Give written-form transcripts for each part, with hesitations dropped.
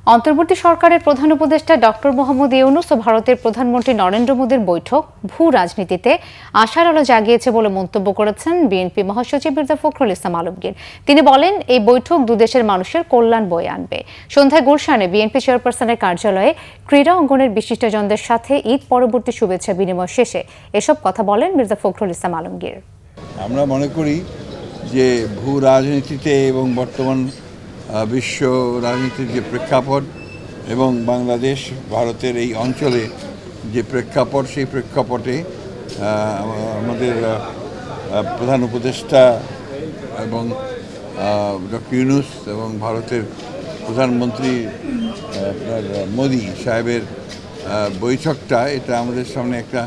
অন্তর্বর্তী সরকারের প্রধান উপদেষ্টা ডক্টর মোহাম্মদ ইউনূস ও ভারতের প্রধানমন্ত্রী নরেন্দ্র মোদীর বৈঠক ভূ রাজনীতিতে আশার আলো জাগিয়েছে বলে মন্তব্য করেছেন বিএনপি মহাসচিব মির্জা ফখরুল ইসলাম আলমগীর। তিনি বলেন, এই বৈঠক দুদেশের মানুষের কল্যাণ বয়ে আনবে। সন্ধ্যায় গুলশানে বিএনপি চেয়ারপারসনের কার্যালয়ে ক্রীড়া অঙ্গনের বিশিষ্টজনদের সাথে ঈদ পরবর্তী শুভেচ্ছা বিনিময় শেষে এসব কথা বলেন মির্জা ফখরুল ইসলাম আলমগীর। আমরা মনে করি যে ভূ রাজনীতিতে এবং বর্তমান বিশ্ব রাজনীতির যে প্রেক্ষাপট এবং বাংলাদেশ ভারতের এই অঞ্চলে যে প্রেক্ষাপট, সেই প্রেক্ষাপটে আমাদের প্রধান উপদেষ্টা এবং ডক্টর ইউনূস এবং ভারতের প্রধানমন্ত্রী আপনার মোদি সাহেবের বৈঠকটা, এটা আমাদের সামনে একটা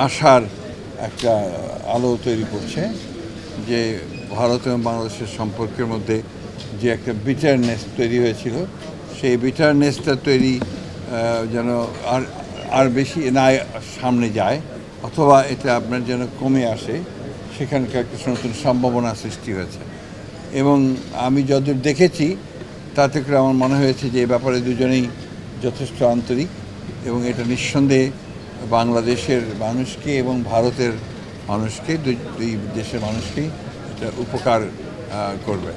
আশার একটা আলো তৈরি করছে যে ভারত এবং বাংলাদেশের সম্পর্কের মধ্যে যে একটা বিটারনেস তৈরি হয়েছিল, সেই বিটারনেসটা তৈরি যেন আর বেশি না সামনে যায়, অথবা এটা আপনার যেন কমে আসে, সেখানকার একটা নতুন সম্ভাবনা সৃষ্টি হয়েছে। এবং আমি যতদূর দেখেছি তাতে করে আমার মনে হয়েছে যে এ ব্যাপারে দুজনেই যথেষ্ট আন্তরিক, এবং এটা নিঃসন্দেহে বাংলাদেশের মানুষকে এবং ভারতের মানুষকে, দুই দেশের মানুষকেই এটা উপকার করবে।